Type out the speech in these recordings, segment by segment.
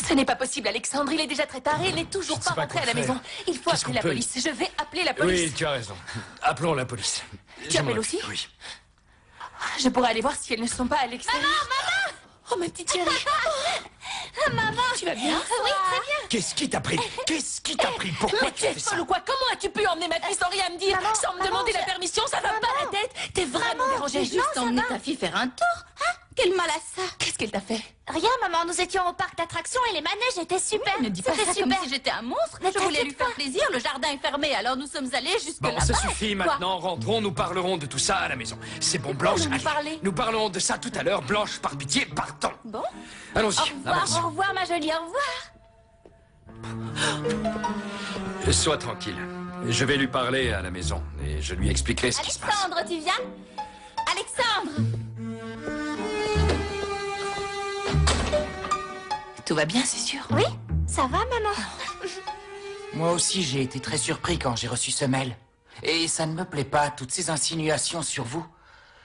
Ce n'est pas possible, Alexandre. Il est déjà très tard et il n'est toujours pas rentré à la maison. Il faut appeler la police. Je vais appeler la police. Oui, tu as raison. Appelons la police. Tu appelles aussi? Oui. Je pourrais aller voir si elles ne sont pas à l'extérieur. Maman! Oh, ma petite chérie. Maman! Tu vas bien? Oui, très bien. Qu'est-ce qui t'a pris? Qu'est-ce qui t'a pris? Pourquoi Mais tu tu es fais ça? folle ou quoi? Comment as-tu pu emmener ma fille sans rien me dire? Sans me demander la permission? Ça va pas la tête? T'es vraiment dérangée. J'ai juste emmené ta fille faire un tour. Hein? Quel mal à ça. Qu'est-ce qu'elle t'a fait? Rien, maman. Nous étions au parc d'attractions et les manèges étaient super. Ne dis pas C'était ça comme super. si j'étais un monstre. Ne Je voulais lui t'inquiète faire pas. plaisir. Le jardin est fermé, alors nous sommes allés jusque Bon, là-bas. ça suffit Quoi? maintenant. Rentrons, nous parlerons de tout ça à la maison. C'est bon, Blanche. nous allez. parler? Nous parlerons de ça tout à l'heure. Blanche, par pitié, partons. Bon. Allons-y. Au revoir, avance. Au revoir, ma jolie. Au revoir. Sois tranquille. Je vais lui parler à la maison et je lui expliquerai ce qui se passe. Alexandre, tu viens? Alexandre! Tout va bien, c'est sûr? Oui? Ça va, maman? Moi aussi, j'ai été très surpris quand j'ai reçu ce mail. Et ça ne me plaît pas, toutes ces insinuations sur vous.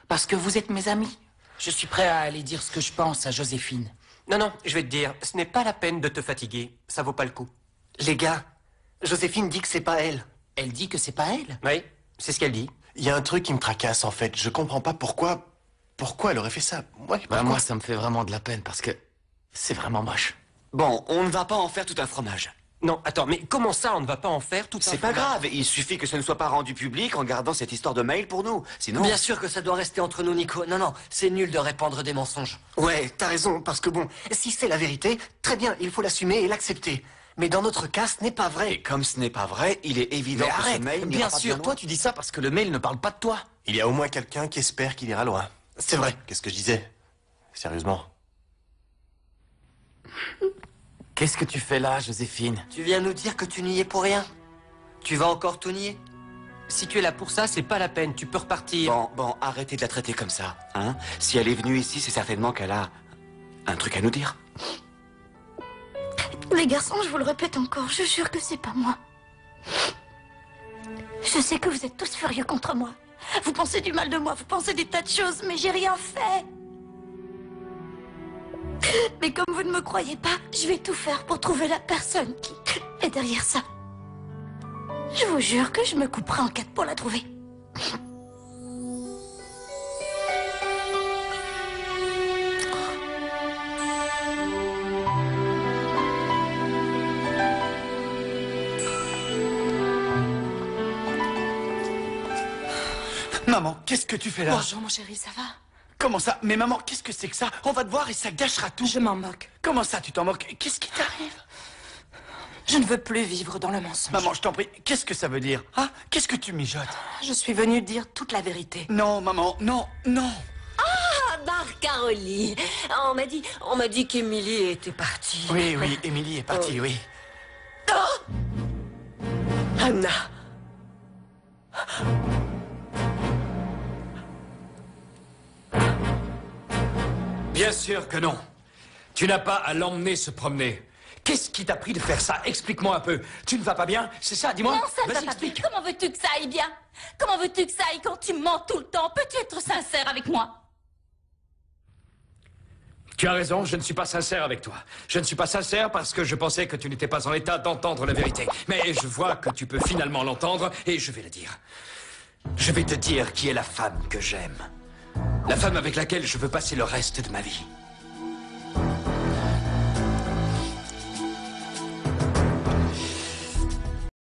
Parce que vous êtes mes amis. Je suis prêt à aller dire ce que je pense à Joséphine. Non, non, je vais te dire, ce n'est pas la peine de te fatiguer. Ça vaut pas le coup. Les gars, Joséphine dit que c'est pas elle. Elle dit que c'est pas elle. Oui, c'est ce qu'elle dit. Il y a un truc qui me tracasse en fait. Je comprends pas pourquoi elle aurait fait ça. Ouais, pourquoi? Moi, ça me fait vraiment de la peine parce que c'est vraiment moche. Bon, on ne va pas en faire tout un fromage. Non, attends, mais comment ça, on ne va pas en faire tout un C'est pas fromage? grave, il suffit que ce ne soit pas rendu public en gardant cette histoire de mail pour nous. Sinon... Bien sûr que ça doit rester entre nous, Nico. Non, non, c'est nul de répandre des mensonges. Ouais, t'as raison, parce que bon, si c'est la vérité, très bien, il faut l'assumer et l'accepter. Mais dans notre cas, ce n'est pas vrai. Et comme ce n'est pas vrai, il est évident Mais que arrête, ce mail bien n'ira pas sûr, bien toi loin. tu dis ça parce que le mail ne parle pas de toi. Il y a au moins quelqu'un qui espère qu'il ira loin. C'est vrai, qu'est-ce que je disais? Sérieusement. Qu'est-ce que tu fais là, Joséphine? Tu viens nous dire que tu n'y es pour rien. Tu vas encore tout nier. Si tu es là pour ça, c'est pas la peine, tu peux repartir. Bon, arrêtez de la traiter comme ça, hein. Si elle est venue ici, c'est certainement qu'elle a un truc à nous dire. Les garçons, je vous le répète encore, je jure que c'est pas moi. Je sais que vous êtes tous furieux contre moi. Vous pensez du mal de moi, vous pensez des tas de choses, mais j'ai rien fait. Mais comme vous ne me croyez pas, je vais tout faire pour trouver la personne qui est derrière ça. Je vous jure que je me couperai en quatre pour la trouver. Maman, qu'est-ce que tu fais là? Bonjour, mon chéri, ça va? Comment ça? Mais maman, qu'est-ce que c'est que ça? On va te voir et ça gâchera tout. Je m'en moque. Comment ça, tu t'en moques? Qu'est-ce qui t'arrive? Je ne veux plus vivre dans le mensonge. Maman, je t'en prie, qu'est-ce que ça veut dire? Hein? Qu'est-ce que tu mijotes? Je suis venue dire toute la vérité. Non, maman, non, non. Caroline, on m'a dit qu'Émilie était partie. Oui, oui, Émilie est partie, oui. Anna. Bien sûr que non. Tu n'as pas à l'emmener se promener. Qu'est-ce qui t'a pris de faire ça? Explique-moi un peu. Tu ne vas pas bien? C'est ça, dis-moi. Non, ça ne va Vas-y, pas bien. explique. Comment veux-tu que ça aille bien? Comment veux-tu que ça aille quand tu mens tout le temps? Peux-tu être sincère avec moi? Tu as raison, je ne suis pas sincère avec toi. Je ne suis pas sincère parce que je pensais que tu n'étais pas en état d'entendre la vérité. Mais je vois que tu peux finalement l'entendre et je vais la dire. Je vais te dire qui est la femme que j'aime. La femme avec laquelle je veux passer le reste de ma vie.